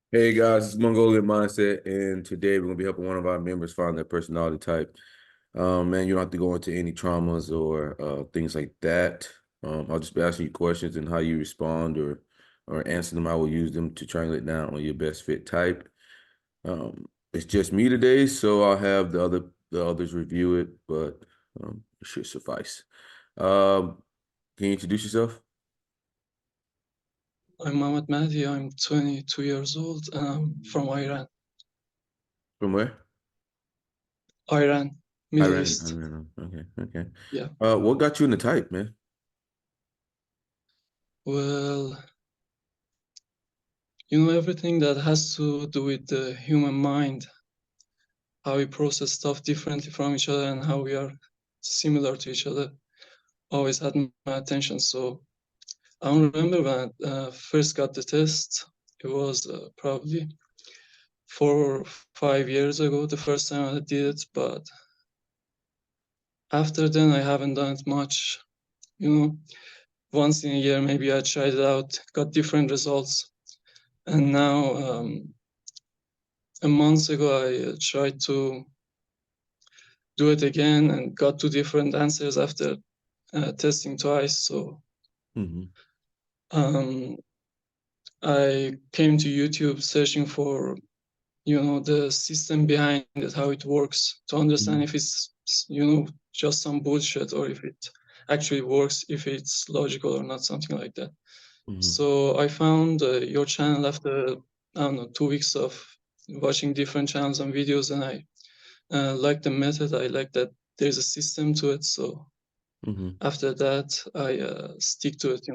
Hey guys, it's Mongolian Mindset, and today we're gonna be helping one of our members find their personality type. Man, you don't have to go into any traumas or things like that. I'll just be asking you questions and how you respond or answer them. I will use them to triangulate down on your best fit type. It's just me today, so I'll have the others review it, but it should suffice. Can you introduce yourself? I'm mbti. I'm 22 years old and I'm from Iran. From where? Iran, Middle Iran. East. Iran. Okay, okay. Yeah. What got you in the type, man? Well, everything that has to do with the human mind, how we process stuff differently from each other and how we are similar to each other, always had my attention. So I don't remember when I first got the test. It was probably 4 or 5 years ago, the first time I did it. But after then, I haven't done it much. You know, once in a year, maybe I tried it out, got different results. And now, a month ago, I tried to do it again and got two different answers after testing twice. So Hmm. um, I came to YouTube searching for, the system behind it, how it works, to understand if it's, just some bullshit or if it actually works, if it's logical or not, something like that. Hmm. So I found your channel after, I don't know, 2 weeks of watching different channels and videos, and I like the method. I like that there's a system to it. So Hmm. after that, I stick to it.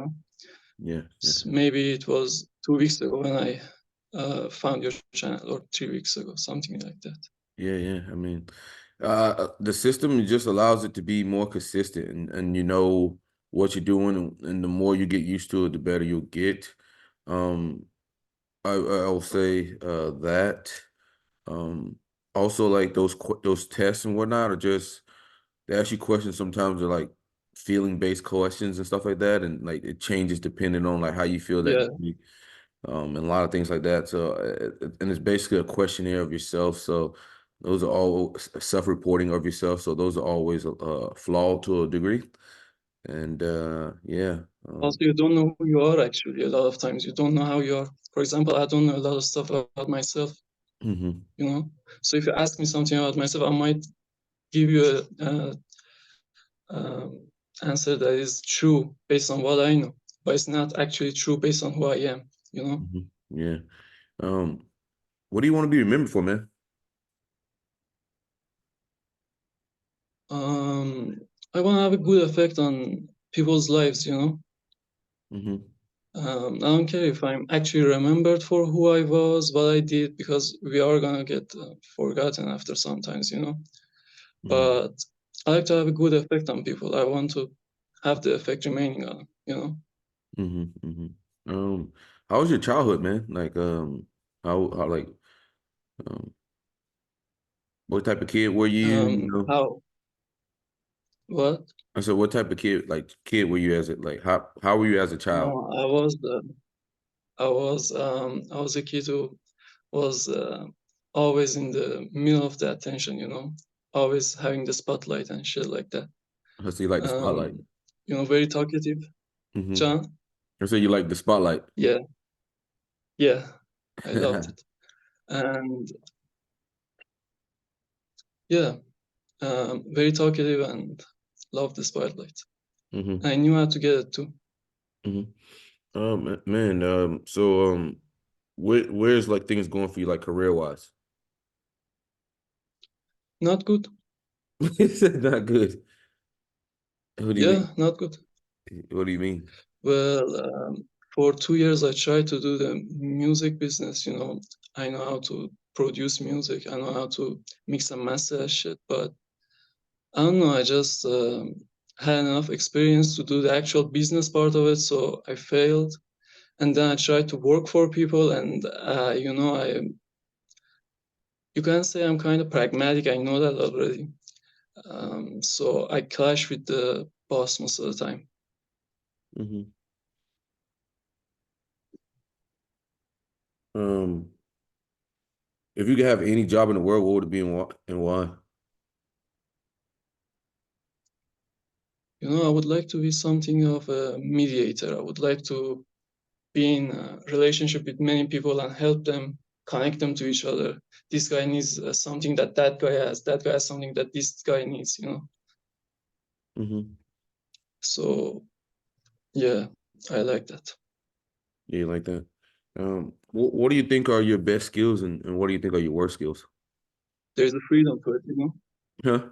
Yeah, yeah, Maybe it was 2 weeks ago when I found your channel, or 3 weeks ago, something like that. yeah, yeah. I mean, the system just allows it to be more consistent, and you know what you're doing, and the more you get used to it, the better you'll get. Um, I will say that. Um, Also, like those tests and whatnot are just they ask you questions. Sometimes they're like feeling based questions and stuff like that, and like it changes depending on like how you feel that Yeah. day. And a lot of things like that. So, and it's basically a questionnaire of yourself. So, those are all self-reporting of yourself. So, those are always flawed to a degree. And yeah, Also, you don't know who you are actually. A lot of times, you don't know how you are. For example, I don't know a lot of stuff about myself. hmm So if you ask me something about myself, I might give you a answer that is true based on what I know, but it's not actually true based on who I am. yeah. Um, what do you want to be remembered for, man? Um, I want to have a good effect on people's lives. Hmm. I don't care if I'm actually remembered for who I was, what I did, because we are gonna get forgotten after sometimes. Hmm. But I like to have a good effect on people. I want to have the effect remaining on. Hmm. Hmm. How was your childhood, man? Like, how like, um, what type of kid were you? You know, How? What? I said, what type of kid were you as it like how were you as a child? I was a kid who was always in the middle of the attention, always having the spotlight and shit like that. I see you like the spotlight. Um, very talkative. Hmm. John? I say you like the spotlight. Yeah, yeah, I loved it. And yeah, very talkative and loved the spotlight. Hmm. I knew how to get it too. Hmm. Man, so where's like things going for you like career wise? Not good. It's not good. What do you Yeah, mean? not good. What do you mean? Well, for 2 years, I tried to do the music business. I know how to produce music. I know how to mix and master that shit. But I don't know. I just had enough experience to do the actual business part of it. So I failed. And then I tried to work for people. And, you can say I'm kind of pragmatic. I know that already. So I clash with the boss most of the time. Hmm. Um, If you could have any job in the world, what would it be and why? You know, I would like to be something of a mediator. I would like to be in a relationship with many people and help them connect them to each other. This guy needs something that that guy has. That guy has something that this guy needs. You know. Mm-hmm. So yeah, I like that. Yeah, you like that. What do you think are your best skills and what do you think are your worst skills? There's a freedom to it. You know. Huh?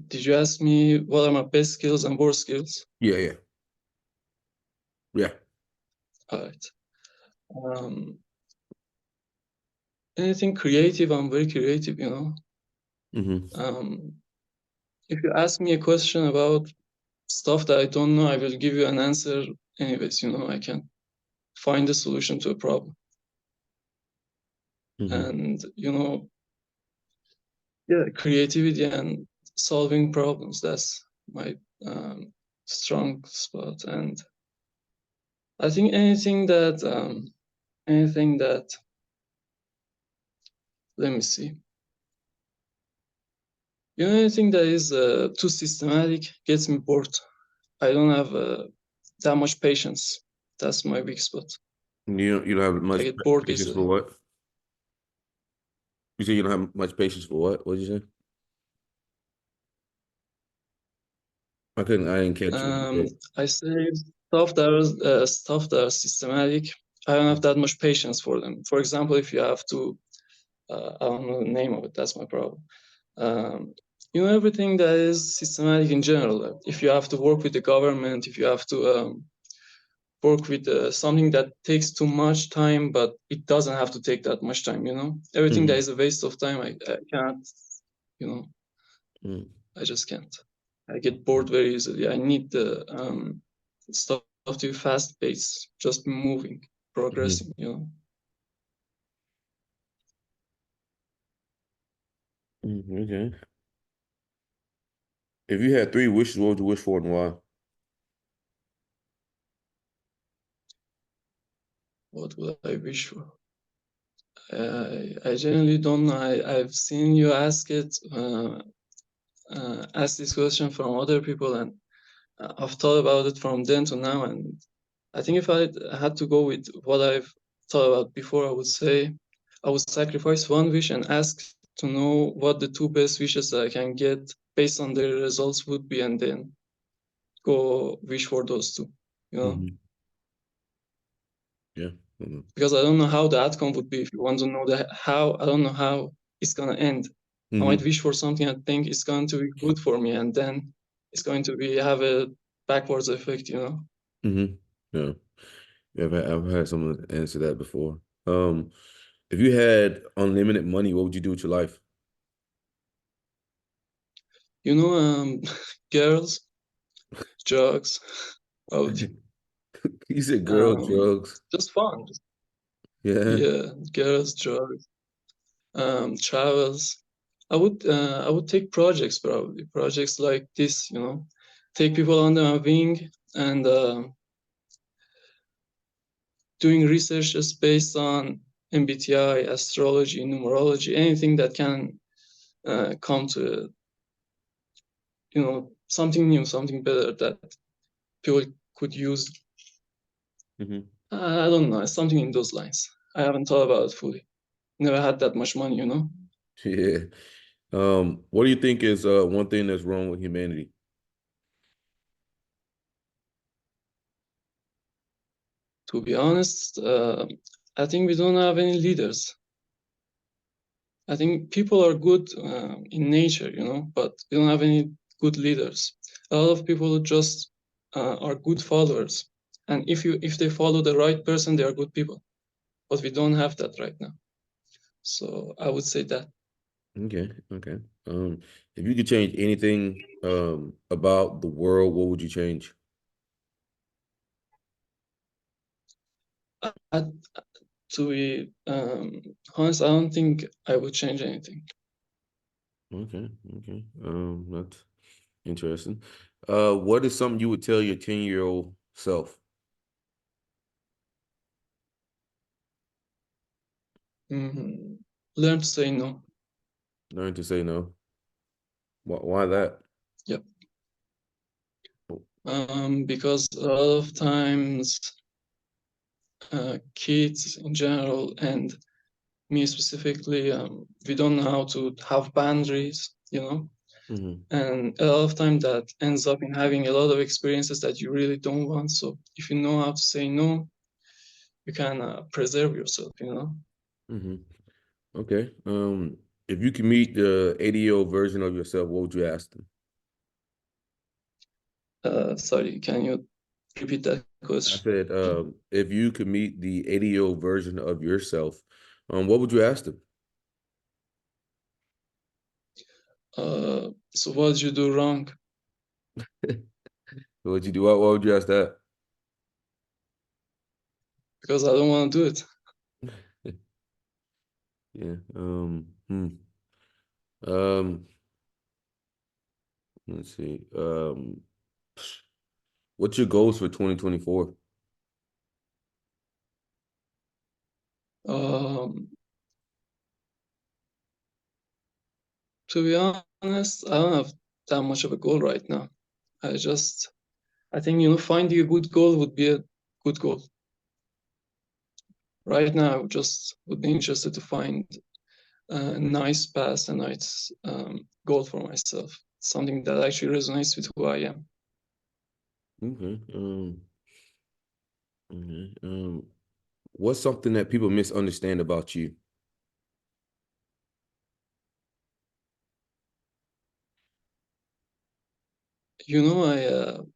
Did you ask me what are my best skills and worst skills? Yeah, yeah, yeah. All right. Um, anything creative, I'm very creative, you know. Mm-hmm. Um, if you ask me a question about stuff that I don't know, I will give you an answer anyways, you know, I can find a solution to a problem. Mm-hmm. And, you know, yeah, creativity and solving problems, that's my strong spot. And I think anything that, let me see, you know, anything that is too systematic gets me bored. I don't have that much patience. That's my weak spot. You don't have I much get bored patience for easily. what? You say you don't have much patience for what? What did you say? I didn't catch what you Um, said. I say stuff that are systematic. I don't have that much patience for them. For example, if you have to, I don't know the name of it. That's my problem. You know, everything that is systematic in general. If you have to work with the government, if you have to work with something that takes too much time, but it doesn't have to take that much time. You know, everything that Mm-hmm. is a waste of time, I can't. You know, Mm-hmm. I just can't. I get bored very easily. I need the stuff to be fast paced, just moving, Mm-hmm. progressing. You know, Okay. If you had three wishes, what would you wish for and why? what would I wish for? I generally don't know. I've seen you ask this question from other people, and I've thought about it from then to now. And I think if I had to go with what I've thought about before, I would say I would sacrifice one wish and ask to know what the two best wishes that I can get based on their results would be, and then go wish for those two. You know, Mm-hmm. Yeah. Mm-hmm. because I don't know how the outcome would be. If you want to know the how, I don't know how it's gonna end. I might Mm-hmm. wish for something I think is going to be good for me, and then it's going to be have a backwards effect. You know. Mm-hmm. Yeah. Yeah, I've had someone answer that before. Um, if you had unlimited money, what would you do with your life? You know, girls, drugs, out, You said girl, um, drugs. just fun. Yeah. Yeah, girls, drugs, travels. I would take projects probably, projects like this. You know, take people under my wing and doing research just based on MBTI, astrology, numerology, anything that can come to something new, something better that people could use. Hmm. I don't know, something in those lines. I haven't thought about it fully. Never had that much money, you know. Yeah. What do you think is one thing that's wrong with humanity? To be honest, I think we don't have any leaders. I think people are good in nature, you know, but we don't have any good leaders. A lot of people just are good followers, and if they follow the right person, they are good people. But we don't have that right now. So I would say that. Okay, okay. If you could change anything about the world, what would you change? I, to be honest, I don't think I would change anything. Okay, okay. That's interesting. What is something you would tell your 10-year-old self? Learn to say no. Learn to say no. Why that? Yep. Because a lot of times kids in general and me specifically, we don't know how to have boundaries, you know. Mm-hmm. And a lot of time that ends up in having a lot of experiences that you really don't want. So if you know how to say no, you can preserve yourself, you know. Mm-hmm. Okay. If you could meet the 80-year-old version of yourself, what would you ask them? Sorry, can you repeat that I question? said, if you could meet the 80-year-old version of yourself, what would you ask them? So what did you do wrong? What would you do? Why would you ask that? Because I don't want to do it. Yeah. Um, let's see. What's your goals for 2024? Um, to be honest, I don't have that much of a goal right now. I think, you know, finding a good goal would be a good goal. Right now, I would be interested to find a nice path, a nice goal for myself, something that actually resonates with who I am. Okay. Okay. What's something that people misunderstand about you? You know,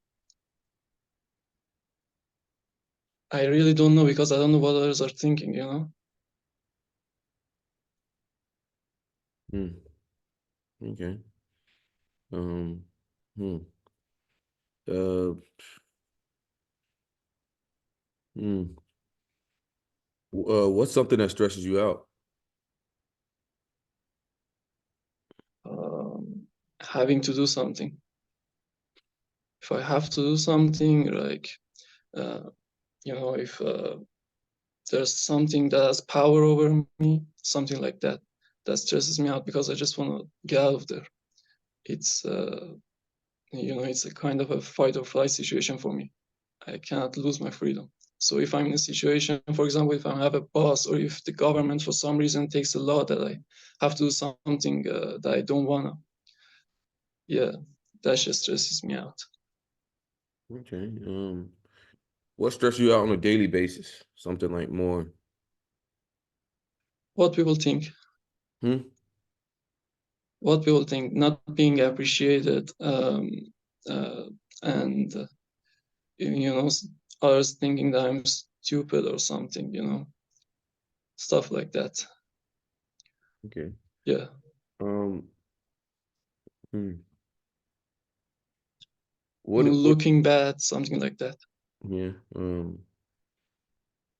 I really don't know because I don't know what others are thinking, you know. Hmm. Okay. Um, hmm. Uh, hmm. What's something that stresses you out? Um, Having to do something. If I have to do something, like, uh, you know, if there's something that has power over me, something like that, that stresses me out because I just want to get out of there. It's, you know, it's a kind of a fight or flight situation for me. I cannot lose my freedom. So if I'm in a situation, for example, if I have a boss or if the government for some reason takes a law that I have to do something that I don't wanna, yeah, that just stresses me out. Okay. What stresses you out on a daily basis? Something like more. What people think, Hmm. not being appreciated, uh, and you know, others thinking that I'm stupid or something, you know, stuff like that. Okay. Yeah, Um. Hmm. you know, What? looking bad, something like that. Yeah.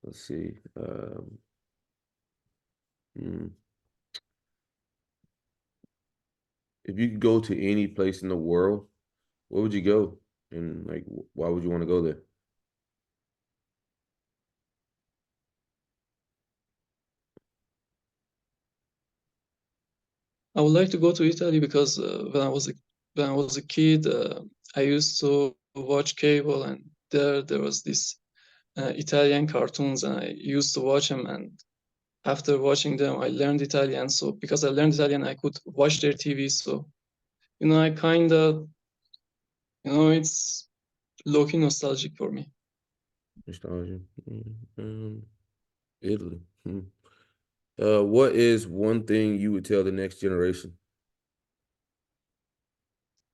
Let's see. Hmm. If you could go to any place in the world, where would you go? And like, why would you want to go there? I would like to go to Italy because when I was a kid, I used to watch cable, and there was this Italian cartoons, and I used to watch them. And after watching them, I learned Italian. So because I learned Italian, I could watch their TV. So you know, I kind of, you know, it's low-key nostalgic for me. Nostalgia. Italy. Hmm. What is one thing you would tell the next generation?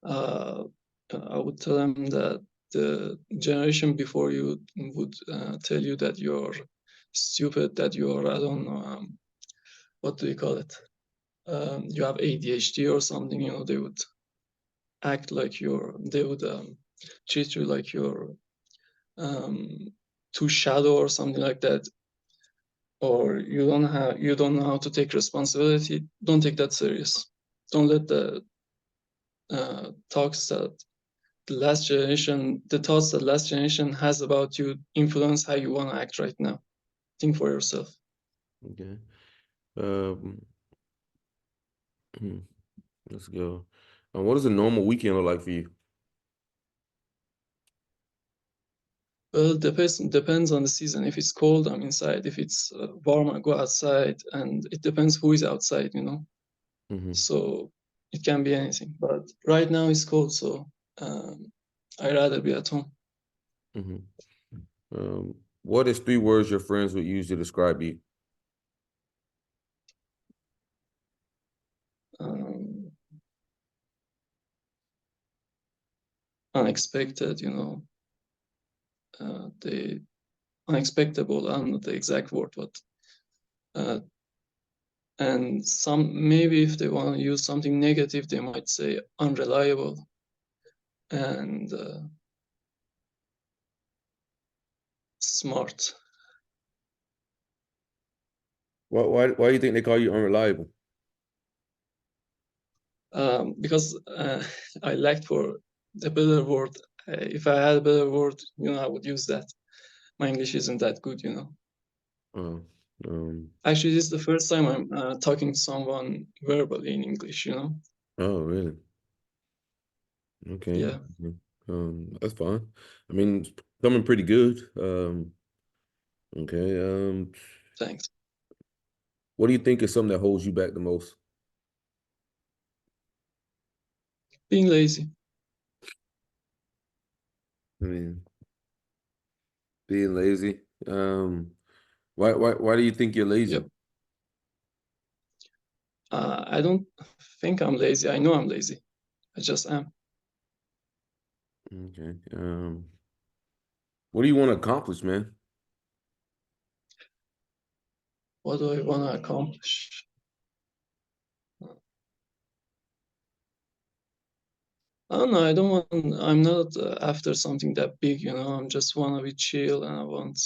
Uh, I would tell them that the generation before you would tell you that you're stupid, that you're, I don't know, what do you call it? You have ADHD or something, you know, they would act like they would treat you like you're um, too shallow or something like that, or you don't know how to take responsibility. Don't take that serious. Don't let the talks that the thoughts that last generation has about you influence how you want to act right now. Think for yourself. Okay. Um, let's go. What does a normal weekend look like for you? Well, depends on the season. If it's cold, I'm inside. If it's warm, I go outside, and it depends who is outside, you know. Mm-hmm. So it can be anything. But right now it's cold, so I'd rather be at home. Mm-hmm. What is 3 words your friends would use to describe you? Um, Unexpected, you know. The unexpectable. I don't know the exact word, but uh, and some maybe if they want to use something negative, they might say unreliable and smart. Why do you think they call you unreliable? Because I lacked for a better word. If I had a better word, you know, I would use that. My English isn't that good, you know. Oh, um, Actually, this is the first time I'm talking to someone verbally in English, you know. oh, really? Okay. Yeah, That's fine. I mean, it's coming pretty good. Okay. thanks. What do you think is something that holds you back the most? Being lazy. I mean, being lazy. Why do you think you're lazy? Yep. I don't think I'm lazy. I know I'm lazy. I just am. Okay. What do you want to accomplish, man? What do I want to accomplish? I don't know. I don't want. I'm not after something that big, you know. I'm just want to be chill, and I want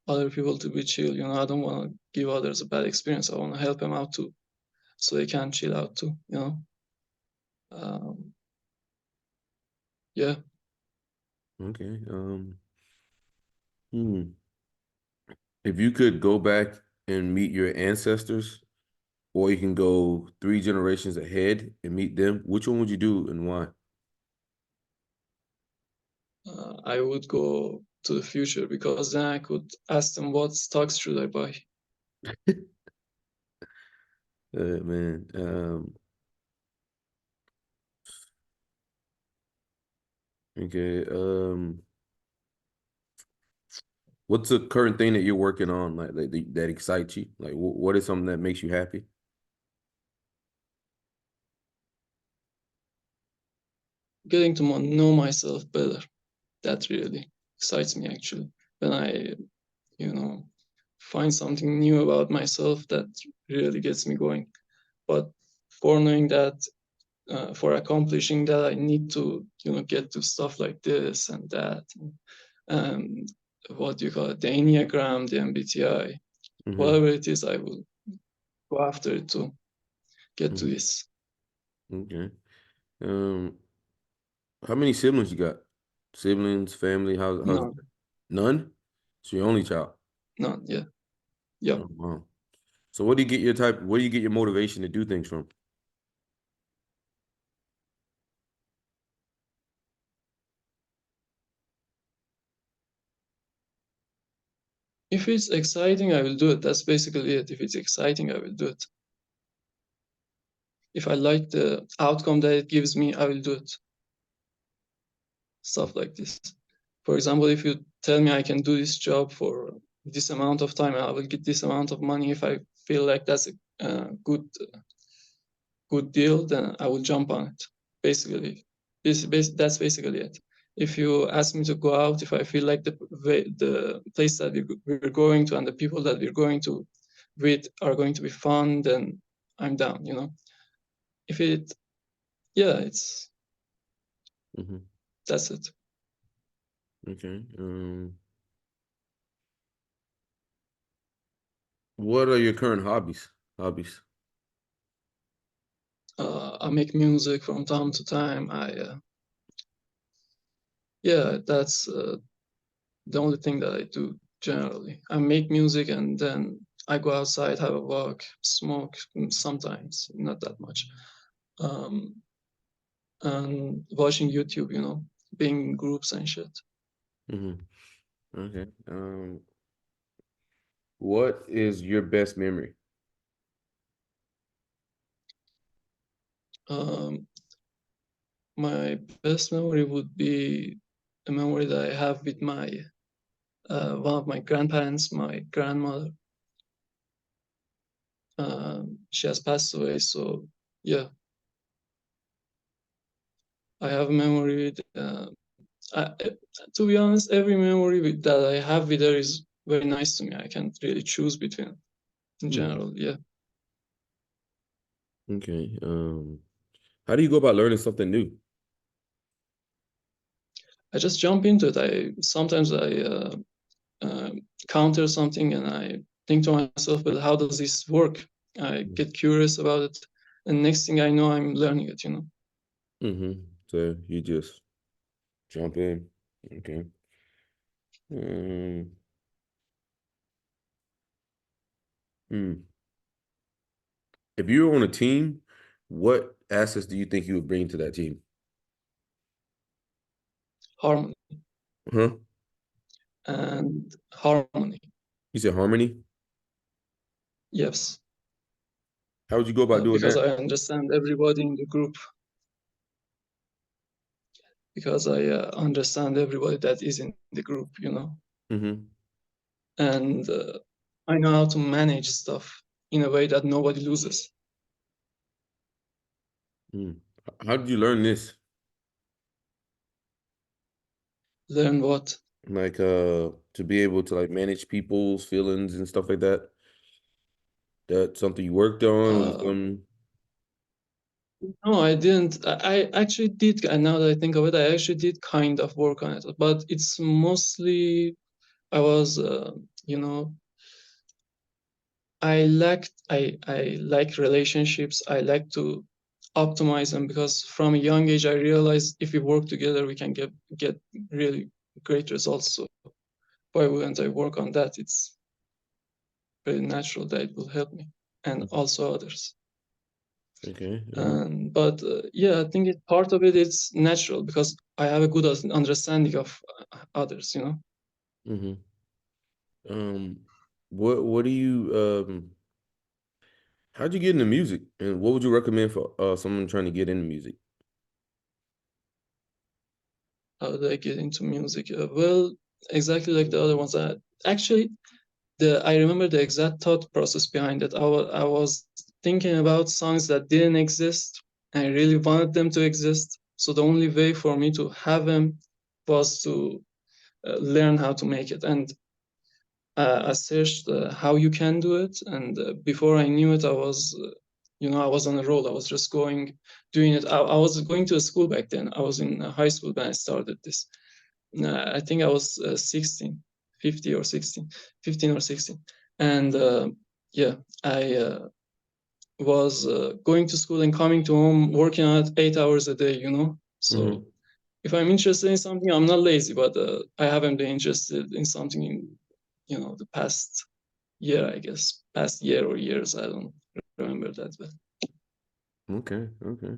other people to be chill. You know, I don't want to give others a bad experience. I want to help them out too, so they can chill out too. You know. Um, yeah. Okay. Hmm. If you could go back and meet your ancestors, or you can go 3 generations ahead and meet them, which one would you do and why? I would go to the future because then I could ask them what stocks should I buy. Man. Okay. What's the current thing that you're working on, like that excites you? Like, what is something that makes you happy? Getting to know myself better. That really excites me actually. When I, you know, find something new about myself, that really gets me going. But for knowing that, for accomplishing that, I need to, you know, get to stuff like this and that. And what do you call it? The Enneagram, the MBTI, Mm-hmm. whatever it is, I will go after it to get to Mm-hmm. this. Okay. Um, how many siblings you got? Siblings, family, how's No, none? So your only child. no, yeah, yeah. Oh, wow. So where do you get your motivation to do things from? If it's exciting, I will do it. That's basically it. If it's exciting, I will do it. If I like the outcome that it gives me, I will do it. Stuff like this. For example, if you tell me I can do this job for this amount of time, I will get this amount of money. If I feel like that's a good deal, then I will jump on it. Basically, that's basically it. If you ask me to go out, if I feel like the place that we're going to and the people that we're going to with are going to be fun, then I'm down. You know, if it, yeah, it's Mm-hmm. that's it. Okay. What are your current hobbies? Hobbies. I make music from time to time. Yeah, that's the only thing that I do generally. I make music and then I go outside, have a walk, smoke sometimes, not that much, and watching YouTube, being in groups and shit. Okay. What is your best memory? My best memory would be a memory that I have with my one of my grandparents, my grandmother. She has passed away, so yeah, I have a memory with, to be honest, every memory that I have with her is very nice to me. I can't really choose between in general. Yeah. Okay. How do you go about learning something new? I just jump into it. Sometimes I counter something and I think to myself, but how does this work? I get curious about it, and next thing I know, I'm learning it. So you just jump in. Okay. Um, hmm. If you were on a team, what assets do you think you would bring to that team? Harmony Huh? and harmony. You said harmony? Yes, How would you go about doing because that? I understand everybody in the group. Because I understand everybody that is in the group, Mm-hmm. and I know how to manage stuff in a way that nobody loses. Mm. How did you learn this? Learn what? Like to be able to like manage people's feelings and stuff like that. That's something you worked on? Was it Uh, something? no, I didn't. I actually did, and now that I think of it, I actually did kind of work on it. But it's mostly I was, I like relationships. I like to optimize them because from a young age I realized if we work together we can get really great results. So why wouldn't I work on that? It's very natural that it will help me and also others. Okay. But yeah, I think part of it is natural because I have a good understanding of others. Mm-hmm. Um, what do you how'd you get into music? And what would you recommend for someone trying to get into music? How do I get into music? Well, exactly like the other ones. Actually, I remember the exact thought process behind it. I was thinking about songs that didn't exist. I really wanted them to exist. So the only way for me to have them was to learn how to make it. And I searched how you can do it. And before I knew it, I was on a roll. I was just doing it. I was going to a school back then. I was in high school when I started this. I think I was 16, 50 or 16, 15 or 16. And yeah, I was going to school and coming to home, working on it 8 hours a day. So Mm-hmm. if I'm interested in something, I'm not lazy, but I haven't been interested in something in the past year, I guess, past year or years. I don't remember that, but Okay. Okay.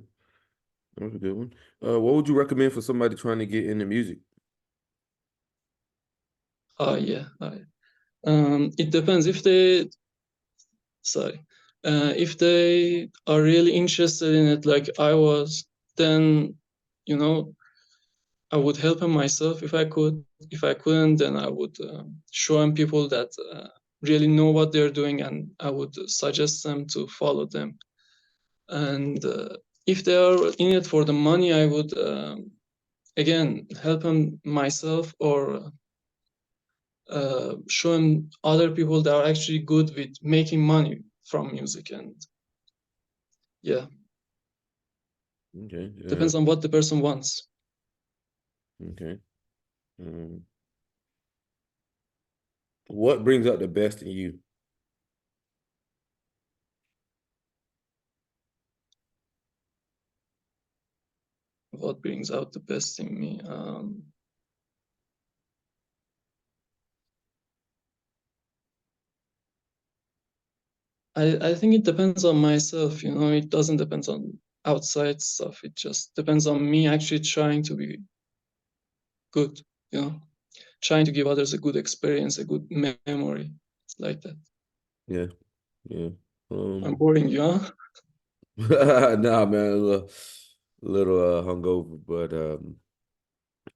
That was a good one. What would you recommend for somebody trying to get into music? yeah, it depends sorry, if they are really interested in it, like I was, then you know I would help them myself if I could. If I couldn't, then I would show them people that really know what they're doing, and I would suggest them to follow them. And if they are in it for the money, I would again help them myself or show them other people that are actually good with making money from music. And yeah, Okay. depends on what the person wants. Okay. Um, what brings out the best in you? What brings out the best in me? I think it depends on myself, you know, it doesn't depend on outside stuff. It just depends on me actually trying to be good, you know, trying to give others a good experience, a good memory, like that. Yeah, yeah. I'm boring you, huh? Nah, man, a little hungover, but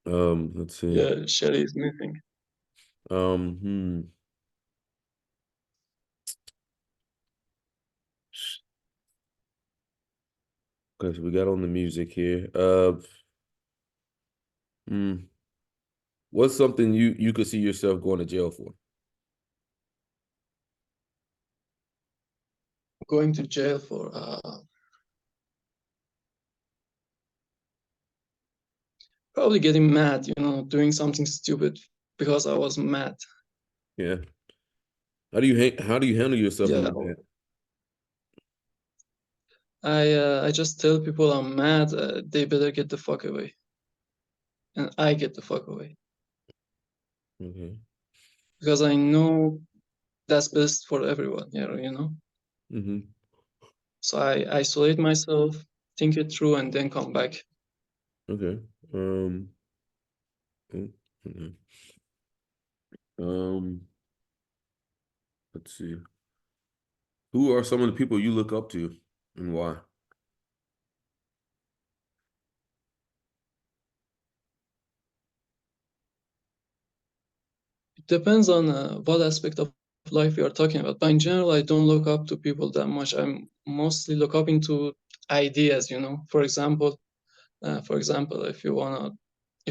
let's see. Yeah, Shelly is missing. Um, hmm. Okay, so we got on the music here. Hmm. What's something you could see yourself going to jail for? Going to jail for probably getting mad, you know, doing something stupid because I was mad. Yeah. How do you handle yourself when Yeah, you're mad? I just tell people I'm mad. They better get the fuck away, and I get the fuck away Okay. because I know that's best for everyone. You know. Mm-hmm. So I isolate myself, think it through, and then come back. Okay. Um. Okay. Um. Let's see. Who are some of the people you look up to, and why? It depends on what aspect of life we are talking about. But in general, I don't look up to people that much. I'm mostly look up into ideas. You know, for example, if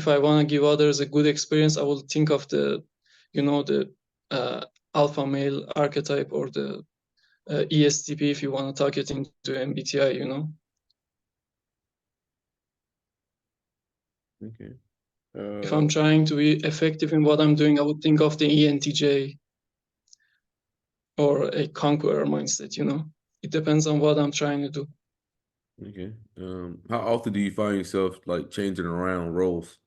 I wanna give others a good experience, I will think of the uh, alpha male archetype or the ESTP if you wanna talk it into MBTI. You know, Okay. if I'm Uh. trying to be effective in what I'm doing, I would think of the ENTJ or a conqueror mindset. You know, it depends on what I'm trying to do. Okay. How often do you find yourself like changing around roles?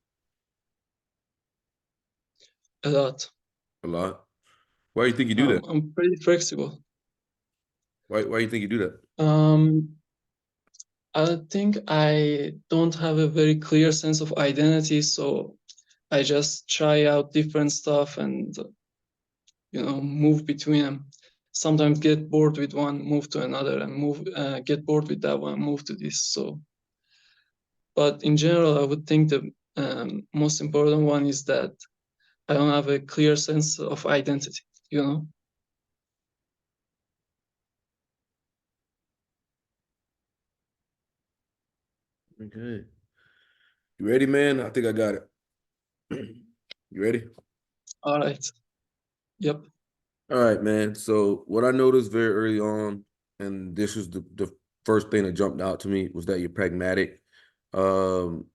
A lot. A lot. Why do you think you do that? I'm pretty flexible. Why do you think you do that? Um, I think I don't have a very clear sense of identity, so I just try out different stuff and move between them. Sometimes get bored with one, move to another, and get bored with that one, move to this. So, but in general, I would think the most important one is that I don't have a clear sense of identity. You know. Okay. You ready, man? I think I got it. You ready? All right. Yep. All right, man. So what I noticed very early on, and this was the first thing that jumped out to me, was that you're pragmatic. Um,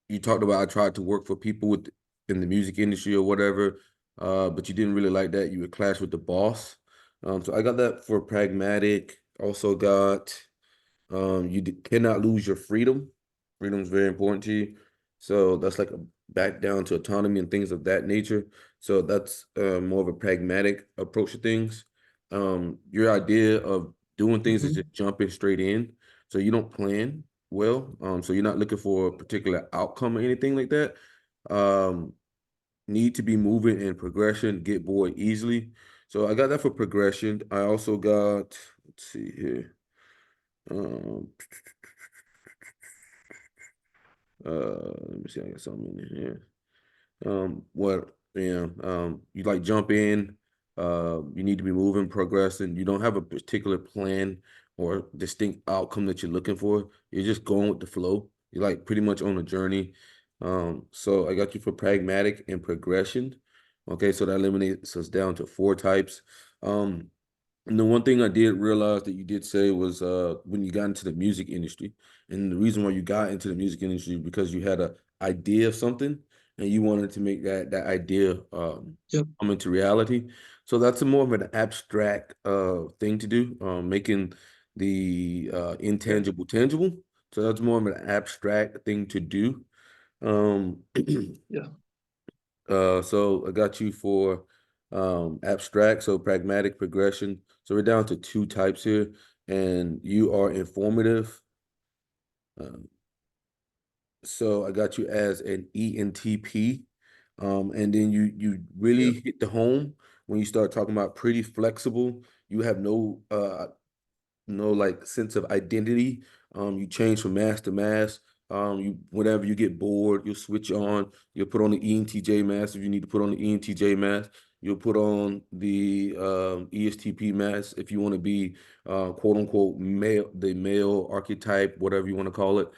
you talked about I tried to work for people in the music industry or whatever, but you didn't really like that. You would clash with the boss. So I got that for pragmatic. Also got cannot lose your freedom. Freedom is very important to you. So that's like a back down to autonomy and things of that nature. So that's more of a pragmatic approach to things. Your idea of doing things is Mhm. just jumping straight in. So you don't plan well. So you're not looking for a particular outcome or anything like that. Um, need to be moving in progression, get bored easily. So I got that for progression. I also got, let's see here. Um, let me see. I got something in here. What? Yeah. You like jump in. You need to be moving, progressing. You don't have a particular plan or distinct outcome that you're looking for. You're just going with the flow. You're like pretty much on a journey. So I got you for pragmatic and progression. Okay, so that eliminates us down to four types. Um, and the one thing I did realize that you did say was when you got into the music industry, and the reason why you got into the music industry because you had a idea of something and you wanted to make that idea Yep. come into reality. So that's a more of an abstract thing to do, making the Yeah. intangible tangible. So that's more of an abstract thing to do. Um, Yeah. so I got you for. abstract, so pragmatic, progression. So we're down to two types here, and you are informative. Uh, so I got you as an ENTP. And then you Yeah. really hit the home when you start talking about pretty flexible. You have no like sense of identity. You change from mass to mass. You whenever you get bored, you'll switch on. You'll put on the ENTJ mask if you need to put on the ENTJ mask. You'll put on the ESTP mask if you want to be quote unquote male, the male archetype, whatever you want to call it.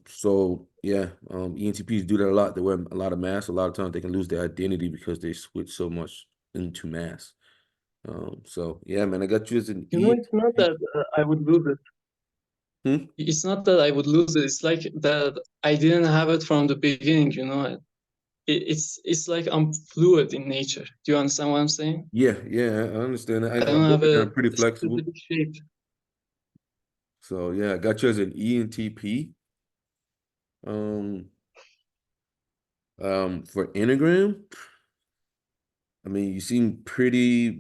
So yeah, ENTPs do that a lot. They wear a lot of masks. A lot of times they can lose their identity because they switch so much into mass. So yeah, man, I got you as an You know, it's not ENTP. that I would lose it. Hmm? It's not that I would lose it. It's like that I didn't have it from the beginning. You know, it's like I'm fluid in nature. Do you understand what I'm saying? Yeah, yeah, I understand that. I I'm don't have working a on pretty flexible. specific shape. So yeah, I got you as an ENTP. Um, for Enneagram, I mean, you seem pretty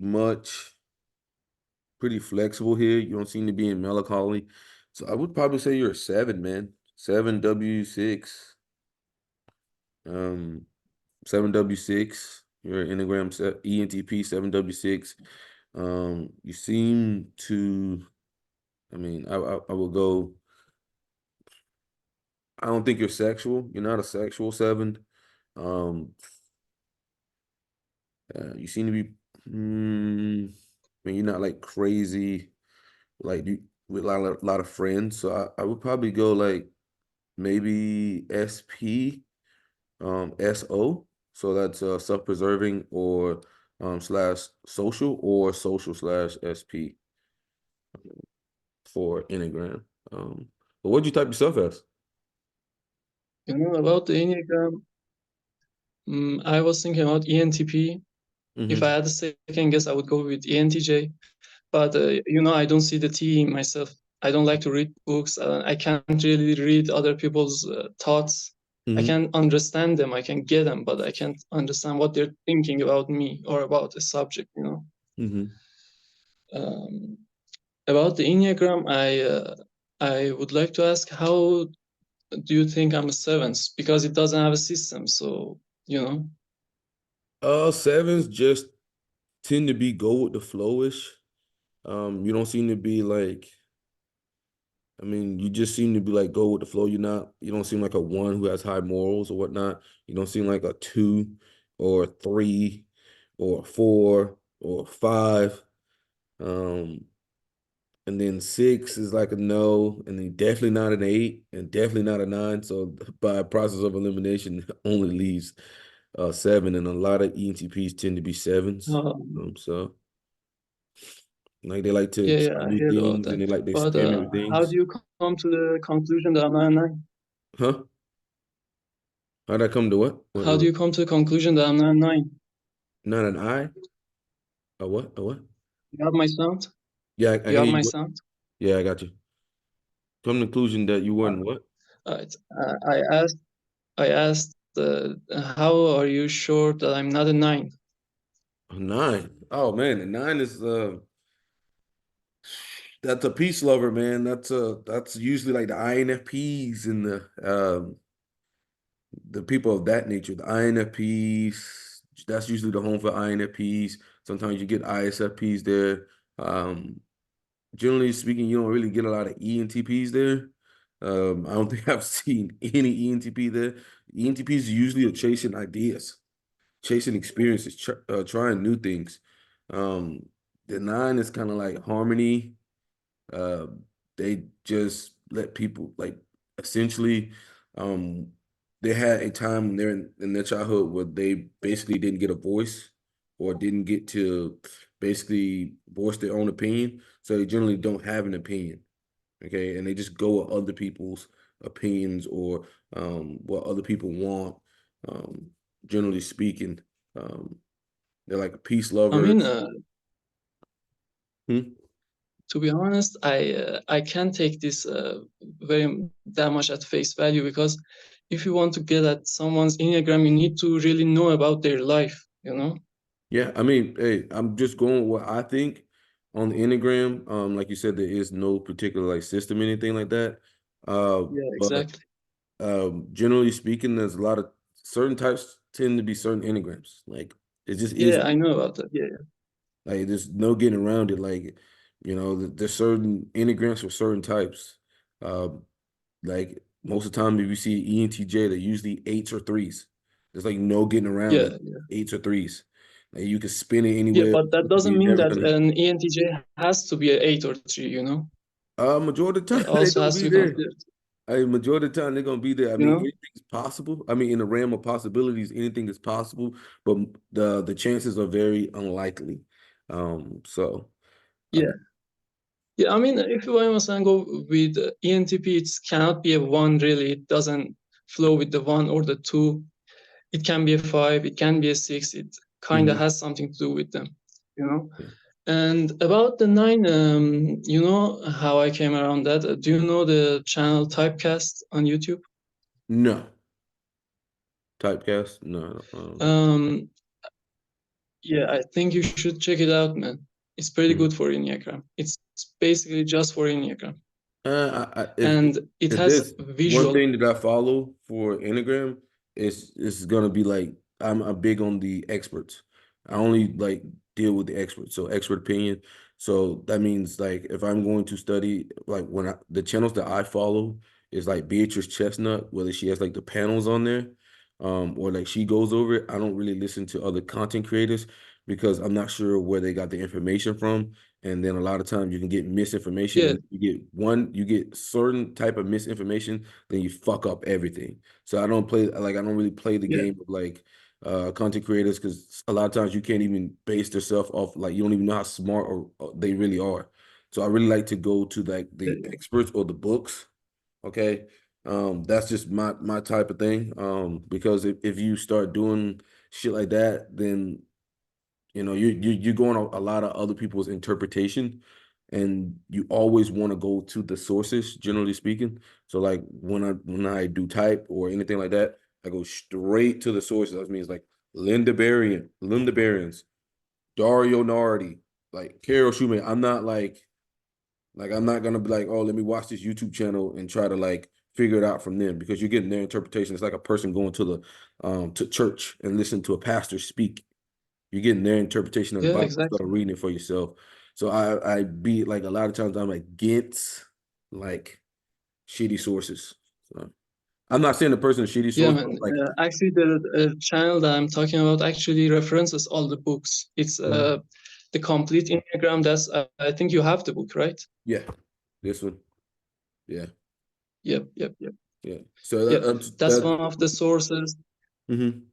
flexible here. You don't seem to be in melancholy. So I would probably say you're a seven, man. Seven W6. Um, seven W6. You're an Enneagram ENTP 7W6. You seem to, I mean, I will go. I don't think you're sexual. You're not a sexual seven. Um, you seem to be, I mean, you're not like crazy, like you with a lot of friends. So I would probably go like maybe SP, SO. So that's self-preserving or slash social or social slash SP for Enneagram. But what'd you type yourself as? You know, about the Enneagram, I was thinking about ENTP. If I Mm-hmm. had a second guess, I would go with ENTJ. But you know, I don't see the T in myself. I don't like to read books. I can't really read other people's thoughts. I Mm-hmm. can understand them. I can get them, but I can't understand what they're thinking about me or about a subject. You know. Mm-hmm. Um, about the Enneagram, I would like to ask, how do you think I'm a seventh? Because it doesn't have a system, so you know. Sevens just tend to be go with the flowish. You don't seem to be like, I mean, you just seem to be like go with the flow. You don't seem like a one who has high morals or whatnot. You don't seem like a two or a three or a four or a five. Um, and then six is like a no, and then definitely not an eight, and definitely not a nine. So by process of elimination, only leaves seven, and a lot of ENTPs tend to be sevens. So like they like to Yeah, try yeah, I new heard about things and that. they like to But experiment with how do things. you come to the conclusion that I'm not a nine? Huh? How'd I come to what? How do you come to the conclusion that I'm not a nine? Not an I? A what? A what? You have my sound? Yeah, I You hear have you. my What? sound? Yeah, I got you. Come to the conclusion that you Uh, weren't what? I asked, how are you sure that I'm not a nine? A nine. Oh man, a nine is that's a peace lover, man. That's usually like the INFPs and the people of that nature. The INFPs, that's usually the home for INFPs. Sometimes you get ISFPs there. Um, Generally speaking, you don't really get a lot of ENTPs there. I don't think I've seen any ENTP there. ENTPs usually are chasing ideas, chasing experiences, trying new things. Um, the nine is kind of like harmony. Uh, they just let people like essentially. Um, they had a time when they're in their childhood where they basically didn't get a voice or didn't get to basically voice their own opinion. So they generally don't have an opinion. Okay, and they just go with other people's opinions or what other people want. Um, Generally speaking, um, they're like peace I mean, lovers. Hmm? to be honest, I can't take this very that much at face value, because if you want to get at someone's enneagram, you need to really know about their life. You know, Yeah, I mean, hey, I'm just going what I think on the Enneagram. Like you said, there is no particular like system, anything like that. Yeah, But exactly. generally speaking, there's a lot of certain types tend to be certain Enneagrams. Like it just is Yeah, I know about that. Yeah, like there's no getting around it. Like, there's certain Enneagrams for certain types. Um, like most of the time, if you see ENTJ, they're usually eights or threes. There's like no getting around yeah, it. yeah. Eights or threes. Like you can spin it Yeah, anywhere. but that doesn't mean You're never that gonna. an ENTJ has to be an 8 or 3, you know? Majority of the That time they also gonna has to be be there. considered, Majority of the time they're gonna be there. I you mean, know? anything's possible. I mean, in the realm of possibilities, anything is possible, but the chances are very unlikely. So I Yeah. Yeah, I mean, if you want to go with ENTP, it cannot be a 1 really. It doesn't flow with the 1 or the 2. It can be a 5, it can be a 6. It kind of mhm, has something to do with them, you know? yeah. And about the 9, you know how I came around that? Do you know the channel Typecast on YouTube? No typecast. No. Um, yeah, I think you should check it out, man. It's pretty Mhm. good for Enneagram. It's basically just for Enneagram. If And it if has there's one visual. thing that I follow for Enneagram, it's gonna be like I'm big on the experts. I only like deal with the experts, so expert opinion. So that means like if I'm going to study, like the channels that I follow is like Beatrice Chestnut, whether she has like the panels on there, or like she goes over it. I don't really listen to other content creators because I'm not sure where they got the information from. And then a lot of times you can get misinformation, Yeah, and you get certain type of misinformation, then you fuck up everything. So I don't really play the yeah, game of like content creators because a lot of times you can't even base yourself off like you don't even know how smart or they really are. So I really like to go to like yeah, the yeah, experts or the books. Okay. That's just my type of thing. Because if you start doing shit like that, then you're going a lot of other people's interpretation, and you always want to go to the sources, generally speaking. So like when I do type or anything like that, I go straight to the sources. That means like Linda Barons, Dario Nardi, like Carol Schumann. I'm not gonna be like, oh, let me watch this YouTube channel and try to like figure it out from them because you're getting their interpretation. It's like a person going to the to church and listen to a pastor speak. You're getting their interpretation of the yeah, Bible, start exactly. reading it for yourself. So I be like a lot of times I'm against like shitty sources. So I'm not saying the person is shitty Yeah, source, but man. like Actually, the channel that I'm talking about actually references all the books. It's mhm. the complete Enneagram. That's I think you have the book, right? Yeah, this one. Yeah, Yep, yep, yep, yeah. So yep. That's that one of the sources. mhm.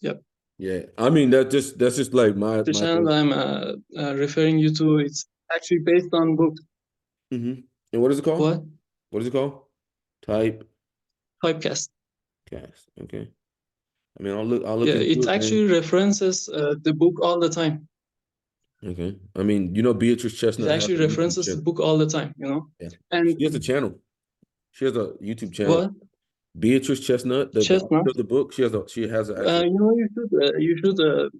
Yep. Yeah. I mean that's just like The my channel thing. I'm referring you to, it's actually based on books. And what is it called? What? What is it called? Type Typecast. cast. Okay. I mean I'll look Yeah, into it it, man. actually references the book all the time. Okay. I mean, Beatrice It Chestnut has actually a YouTube references the channel. book all the time, you know? Yeah. She has a And channel. She has a YouTube channel. what? Beatrice Chestnut, the author Chestnut. of the book, she has an actual. You know, you should,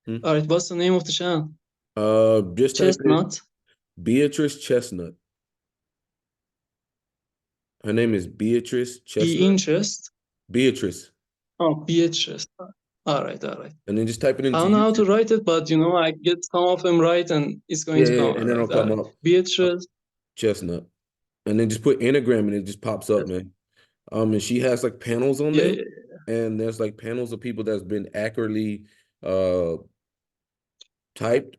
Hmm? all right, what's the name of the channel? Just type in Chestnut. Beatrice Chestnut. Her name is Beatrice E Chestnut. interest. Beatrice, Oh, Beatrice. All right, all right. and then just type it I into don't know how to YouTube. write it, but you know, I get some of them right and it's going Yeah, to yeah, come yeah, out and then it'll right. All come right. up uh, Beatrice. Chestnut, and then just put Enneagram, and it just pops up, man. And she has like panels on Yeah, there, yeah, and there's like panels of people that's been accurately uh typed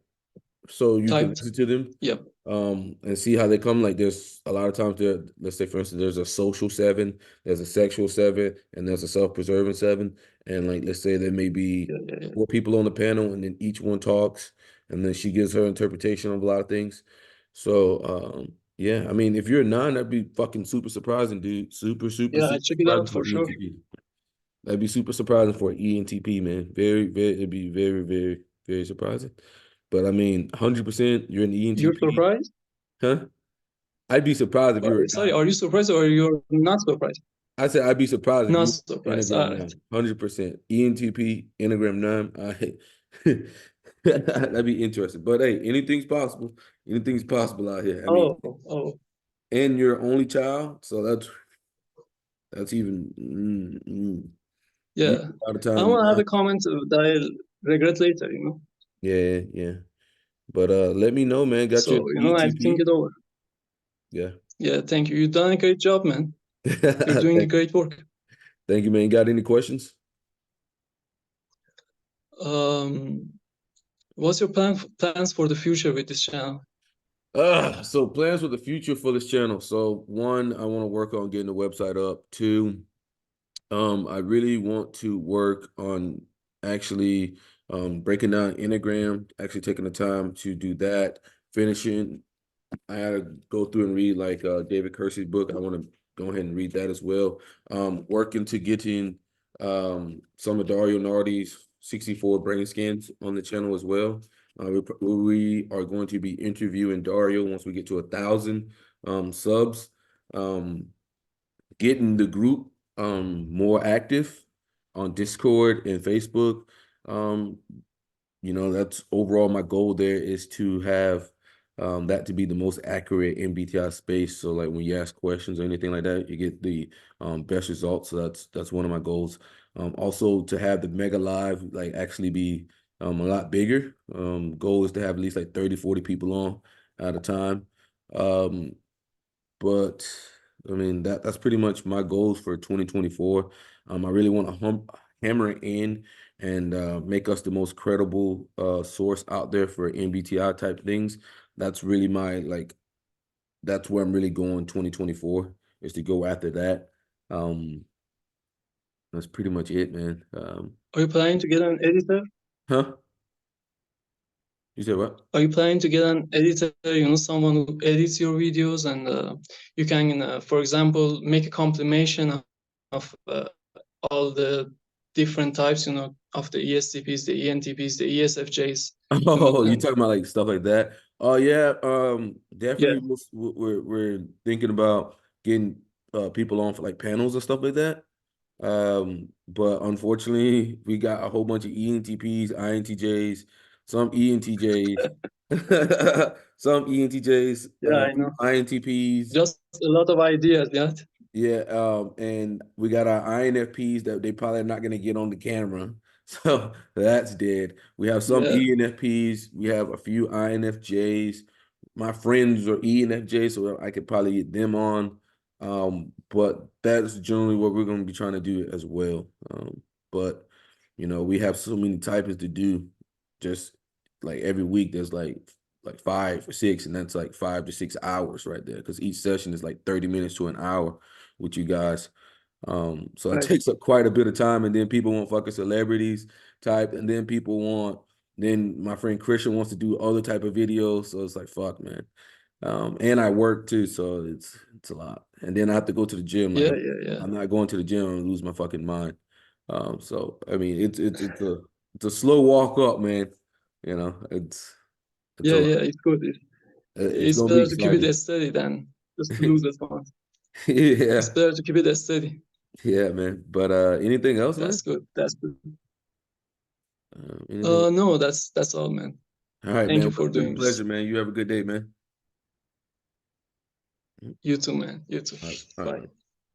so you can typed. listen to them Yep. and see how they come. Like there's a lot of times there, let's say for instance, there's a social seven, there's a sexual seven, and there's a self-preserving seven. And like let's say there may be Yeah, yeah, yeah. four people on the panel and then each one talks and then she gives her interpretation of a lot of things. So yeah, I mean if you're a nine, that'd be fucking super surprising, dude. Super, super, Yeah, I super check it out surprising for for sure. ENTP. That'd be super surprising for ENTP, man. Very, very, it'd be very, very, very surprising. But I mean, 100% you're an You're ENTP, surprised? huh? I'd be surprised if you're a Sorry, nine. are you surprised or you're not surprised? I said I'd be surprised if Not you surprised. All Enneagram right. 9, 100%. ENTP, Enneagram 9. That'd be interesting. But hey, anything's possible. Anything's possible out here. I mean, Oh, oh, and you're only child, so that's even yeah. a lot of I time. want to have a comment that I'll regret later, Yeah, yeah. But let me know, man. Got your So, I'll think ENTP? it over. Yeah. Yeah, thank you. You've done a great job, man. You're doing a Thank, great work. thank you, man. Got any questions? Um, what's your plans for the future with this channel? So plans for the future for this channel. So one, I want to work on getting the website up. Two, I really want to work on actually breaking down Enneagram, actually taking the time to do that, finishing. I had to go through and read like David Kersey's book. I want to go ahead and read that as well. Working to getting some of Dario Nardi's 64 brain scans on the channel as well. We are going to be interviewing Dario once we get to 1,000 subs. Um, Getting the group more active on Discord and Facebook. Um, that's overall my goal there is to have that to be the most accurate MBTI space. So like when you ask questions or anything like that, you get the best results. So that's one of my goals. Also to have the mega live like actually be a lot bigger. Goal is to have at least like 30, 40 people on at a time. Um, but I mean that's pretty much my goals for 2024. I really want to hammer it in and make us the most credible source out there for MBTI type things. That's really that's where I'm really going 2024 is to go after that. Um, that's pretty much it, man. Are you planning to get an editor? Huh? You said what? Are you planning to get an editor, someone who edits your videos and you can, for example, make a compilation of all the different types, of the ESTPs, the ENTPs, the ESFJs, Oh, you and talking about like stuff like that? Oh yeah, yeah, definitely. We're thinking about getting people on for like panels and stuff like that. But unfortunately, we got a whole bunch of ENTPs, INTJs, some ENTJs, some ENTJs, yeah, I know. INTPs. Just a lot of ideas, yeah. Yeah, and we got our INFPs that they probably not gonna get on the camera. So that's dead. We have some Yeah, ENFPs, we have a few INFJs. My friends are ENFJs, so I could probably get them on. But that's generally what we're gonna be trying to do as well. But we have so many types to do. Just like every week, there's like 5 or 6, and that's like 5 to 6 hours right there because each session is like 30 minutes to an hour with you guys. So it right. takes up quite a bit of time, and then people want fucking celebrities type, and then then my friend Christian wants to do other type of videos. So it's like, fuck, man. And I work too, so it's a lot. And then I have to go to the gym. Like Yeah, yeah, yeah. I'm not going to the gym and lose my fucking mind. So I mean, it's a slow walk up, man. It's a Yeah, lot. yeah, it's good. It's It's gonna be better to keep it exciting. steady than just to lose it once. It's Yeah, better to keep it steady. yeah, man. But anything else, man? That's good. That's good. Anything? No, that's all, man. All right, Thank man. you Well, for it's been a doing this. pleasure, man. You have a good day, man. You too, man. You too. All right, all right. Bye.